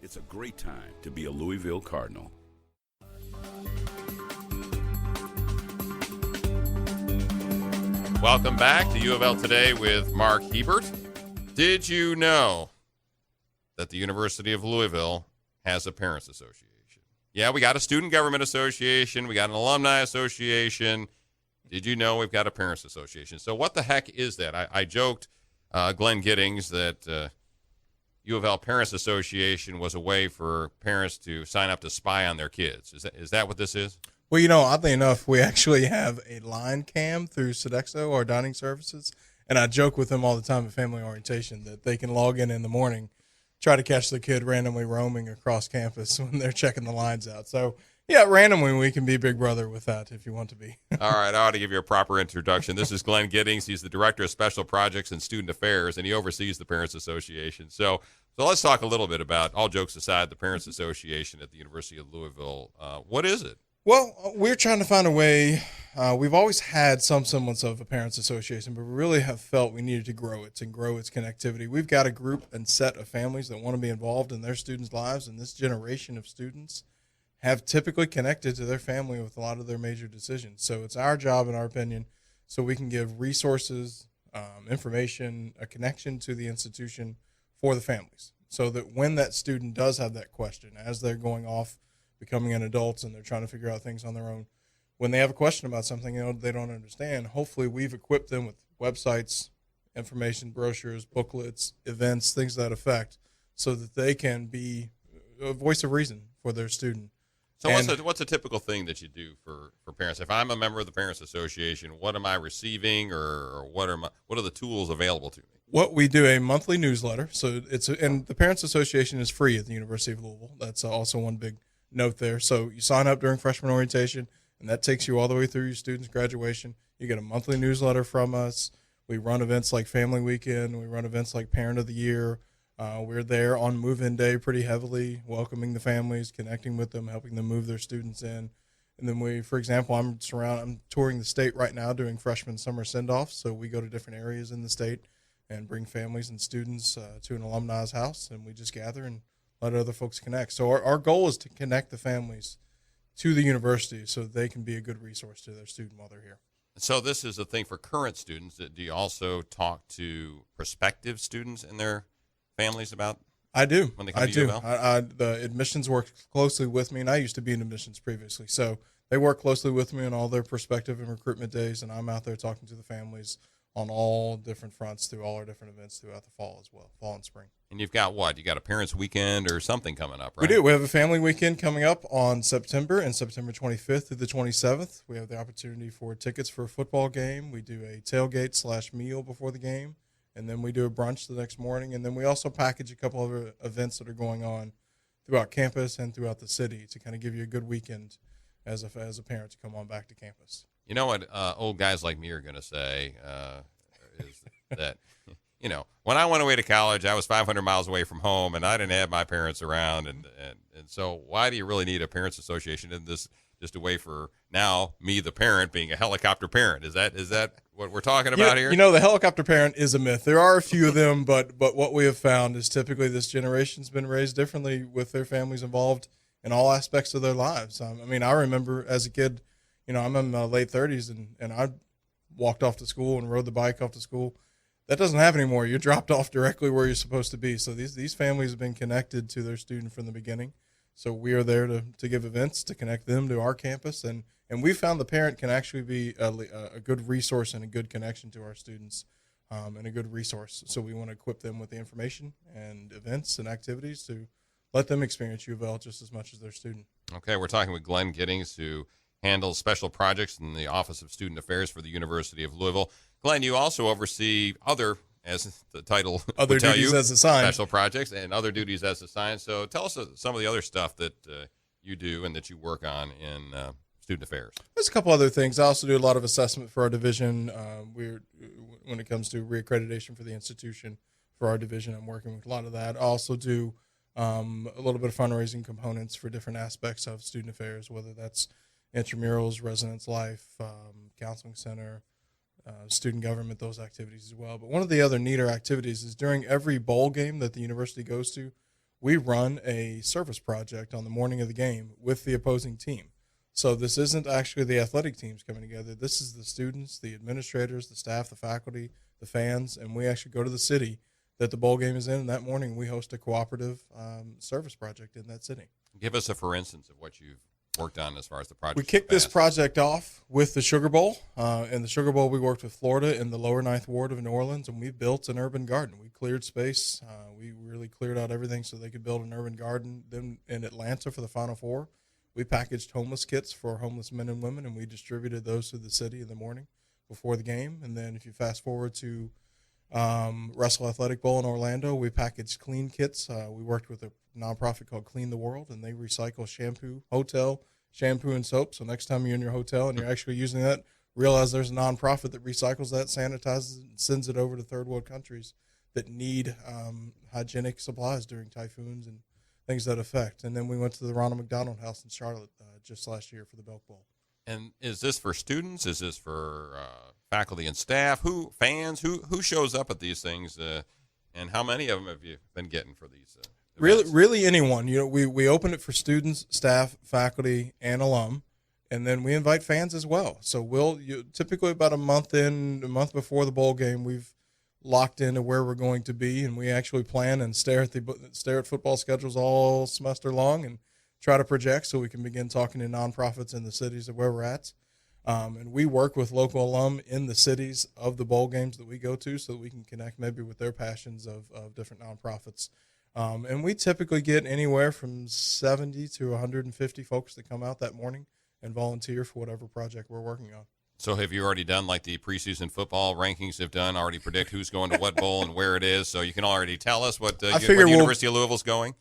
It's a great time to be a Louisville Cardinal. Welcome back to UofL Today with Mark Hebert. Did you know that the University of Louisville has a Parents Association? Yeah, we got a Student Government Association. We got an Alumni Association. Did you know we've got a Parents Association? So what the heck is that? I joked, Glenn Gittings, that UofL Parents Association was a way for parents to sign up to spy on their kids. Is that what this is? Well, you know, oddly enough, we actually have a line cam through Sodexo, our dining services, and I joke with them all the time at family orientation that they can log in the morning, try to catch the kid randomly roaming across campus when they're checking the lines out. So, yeah, randomly we can be big brother with that if you want to be. All right, I ought to give you a proper introduction. This is Glenn Gittings. He's the Director of Special Projects and Student Affairs, and he oversees the Parents Association. So let's talk a little bit about, all jokes aside, the Parents Association at the University of Louisville. What is it? Well, we're trying to find a way. We've always had some semblance of a parents association, but we really have felt we needed to grow it and grow its connectivity. We've got a group and set of families that want to be involved in their students' lives, and this generation of students have typically connected to their family with a lot of their major decisions. So it's our job, in our opinion, so we can give resources, information, a connection to the institution for the families, so that when that student does have that question, as they're going off becoming an adult and they're trying to figure out things on their own, when they have a question about something they don't understand, hopefully we've equipped them with websites, information, brochures, booklets, events, things to that effect, so that they can be a voice of reason for their student. So what's a typical thing that you do for parents? If I'm a member of the Parents Association, what am I receiving, or what are the tools available to me? What we do, a monthly newsletter. So and the Parents Association is free at the University of Louisville. That's also one big note there. So you sign up during freshman orientation, and that takes you all the way through your student's graduation. You get a monthly newsletter from us. We run events like Family Weekend. We run events like Parent of the Year. We're there on move-in day pretty heavily, welcoming the families, connecting with them, helping them move their students in. And then for example, I'm touring the state right now doing freshman summer send-offs. So we go to different areas in the state and bring families and students to an alumni's house, and we just gather and let other folks connect. So our goal is to connect the families to the university so that they can be a good resource to their student while they're here. So this is a thing for current students. Do you also talk to prospective students and their families about? I do. When they come to UofL? The admissions work closely with me, and I used to be in admissions previously. So they work closely with me on all their prospective and recruitment days, and I'm out there talking to the families on all different fronts through all our different events throughout the fall as well, fall and spring. And you've got what? You got a parents' weekend or something coming up, right? We do. We have a family weekend coming up on September 25th through the 27th. We have the opportunity for tickets for a football game. We do a tailgate / meal before the game, and then we do a brunch the next morning. And then we also package a couple of events that are going on throughout campus and throughout the city to kind of give you a good weekend as a parent to come on back to campus. You know what old guys like me are going to say is that, you know, when I went away to college, I was 500 miles away from home, and I didn't have my parents around. And so why do you really need a parents association? Isn't this just a way for now me, the parent, being a helicopter parent? Is that what we're talking about here? You know, the helicopter parent is a myth. There are a few of them, but what we have found is typically this generation's been raised differently with their families involved in all aspects of their lives. I mean, I remember as a kid, you know, I'm in my late 30s, and I walked off to school and rode the bike off to school. That doesn't happen anymore. You're dropped off directly where you're supposed to be. So these families have been connected to their student from the beginning. So we are there to give events to connect them to our campus. And we found the parent can actually be a good resource and a good connection to our students and a good resource. So we want to equip them with the information and events and activities to let them experience UofL just as much as their student. Okay, we're talking with Glenn Gittings, who handles special projects in the Office of Student Affairs for the University of Louisville. Glenn, you also oversee other, as the title other would tell duties you, as assigned. Special projects and other duties as assigned. So tell us some of the other stuff that you do and that you work on in student affairs. There's a couple other things. I also do a lot of assessment for our division. When it comes to reaccreditation for the institution for our division, I'm working with a lot of that. I also do a little bit of fundraising components for different aspects of student affairs, whether that's intramurals, residence life, counseling center, student government, those activities as well. But one of the other neater activities is during every bowl game that the university goes to, we run a service project on the morning of the game with the opposing team. So this isn't actually the athletic teams coming together. This is the students, the administrators, the staff, the faculty, the fans, and we actually go to the city that the bowl game is in. And that morning we host a cooperative service project in that city. Give us a for instance of what you've worked on as far as the project. We kicked this project off with the Sugar Bowl. In the Sugar Bowl, we worked with Florida in the lower Ninth Ward of New Orleans, and we built an urban garden. We cleared space. We really cleared out everything so they could build an urban garden. Then in Atlanta for the Final Four, we packaged homeless kits for homeless men and women, and we distributed those to the city in the morning before the game. And then if you fast forward to Russell Athletic Bowl in Orlando, we packaged clean kits. We worked with a nonprofit called Clean the World, and they recycle hotel shampoo and soap. So next time you're in your hotel and you're actually using that, realize there's a nonprofit that recycles that, sanitizes it, and sends it over to third world countries that need hygienic supplies during typhoons and things that affect. And then we went to the Ronald McDonald House in Charlotte just last year for the Belk Bowl. And is this for students? Is this for faculty and staff? Fans? Who shows up at these things? And how many of them have you been getting for these? Really anyone. We open it for students, staff, faculty, and alum, and then we invite fans as well. So typically about a month before the bowl game, we've locked into where we're going to be, and we actually plan and stare at football schedules all semester long and try to project so we can begin talking to nonprofits in the cities of where we're at. And we work with local alum in the cities of the bowl games that we go to so that we can connect maybe with their passions of different nonprofits. And we typically get anywhere from 70 to 150 folks that come out that morning and volunteer for whatever project we're working on. So have you already done like the preseason football rankings have done, already predict who's going to what bowl and where it is? So you can already tell us what University of Louisville's going?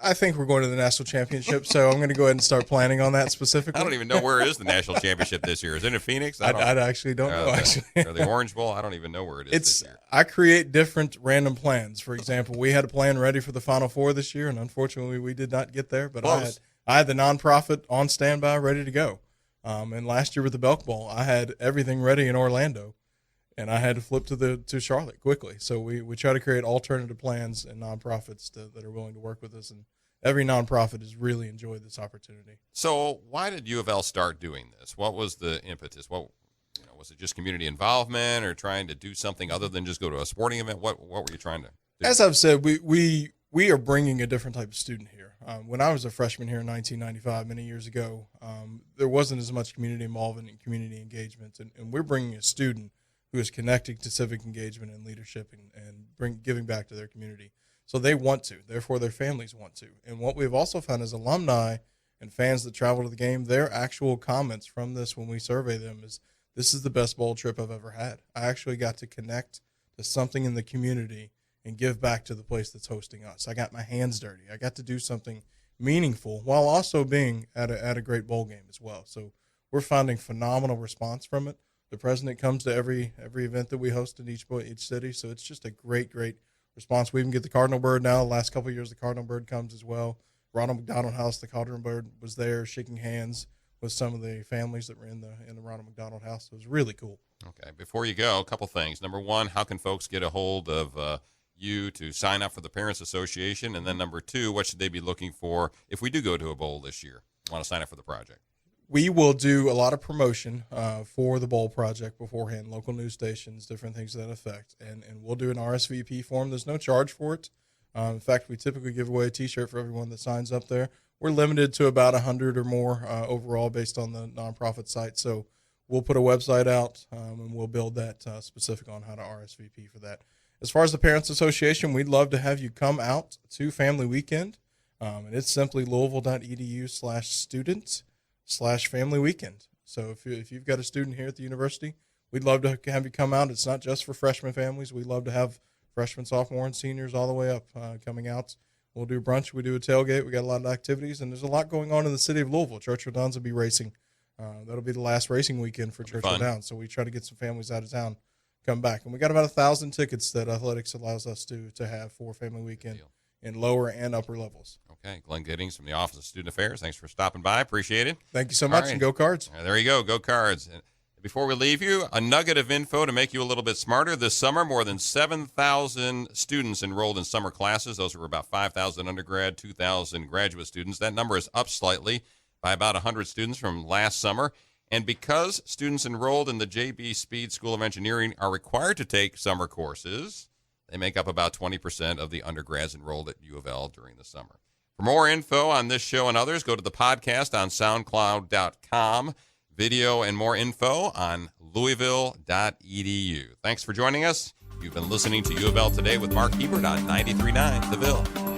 I think we're going to the national championship, so I'm going to go ahead and start planning on that specifically. I don't even know where is the national championship this year. Is it in Phoenix? I actually don't know. Or the Orange Bowl? I don't even know where it is this year. I create different random plans. For example, we had a plan ready for the Final Four this year, and unfortunately we did not get there. But I had the nonprofit on standby ready to go. And last year with the Belk Bowl, I had everything ready in Orlando, and I had to flip to Charlotte quickly. So we try to create alternative plans and nonprofits that are willing to work with us, and every nonprofit has really enjoyed this opportunity. So why did U of L start doing this? What was the impetus? Was it just community involvement or trying to do something other than just go to a sporting event? What were you trying to do? As I've said, we are bringing a different type of student here. When I was a freshman here in 1995, many years ago, there wasn't as much community involvement and community engagement. And we're bringing a student who is connecting to civic engagement and leadership and giving back to their community. So they want to. Therefore, their families want to. And what we've also found is alumni and fans that travel to the game, their actual comments from this when we survey them is, this is the best bowl trip I've ever had. I actually got to connect to something in the community and give back to the place that's hosting us. I got my hands dirty. I got to do something meaningful while also being at a great bowl game as well. So we're finding phenomenal response from it. The president comes to every event that we host in each city, so it's just a great response. We even get the Cardinal Bird now. The last couple of years, the Cardinal Bird comes as well. Ronald McDonald House, the Cardinal Bird was there shaking hands with some of the families that were in the Ronald McDonald House. So it was really cool. Okay, before you go, a couple things. Number one, how can folks get a hold of you to sign up for the Parents Association? And then number two, what should they be looking for if we do go to a bowl this year, want to sign up for the project? We will do a lot of promotion for the bowl project beforehand, local news stations, different things to that effect. And we'll do an RSVP form. There's no charge for it. In fact, we typically give away a T-shirt for everyone that signs up there. We're limited to about 100 or more overall based on the nonprofit site. So we'll put a website out and we'll build that specific on how to RSVP for that. As far as the Parents Association, we'd love to have you come out to Family Weekend. And it's simply louisville.edu/student/family weekend. So if you've got a student here at the university, we'd love to have you come out. It's not just for freshman families. We love to have freshmen, sophomore, and seniors all the way up coming out. We'll do brunch. We do a tailgate. We got a lot of activities, and there's a lot going on in the city of Louisville. Churchill Downs will be racing. That'll be the last racing weekend for Churchill Downs. So we try to get some families out of town come back. And we got about 1,000 tickets that athletics allows us to have for Family Weekend in lower and upper levels. Okay, Glenn Gittings from the Office of Student Affairs. Thanks for stopping by. Appreciate it. Thank you so much, and go Cards. There you go. Go Cards. Before we leave you, a nugget of info to make you a little bit smarter. This summer, more than 7,000 students enrolled in summer classes. Those were about 5,000 undergrad, 2,000 graduate students. That number is up slightly by about 100 students from last summer. And because students enrolled in the J.B. Speed School of Engineering are required to take summer courses, they make up about 20% of the undergrads enrolled at U of L during the summer. For more info on this show and others, go to the podcast on SoundCloud.com. Video and more info on Louisville.edu. Thanks for joining us. You've been listening to UofL Today with Mark Hebert on 93.9 The Ville.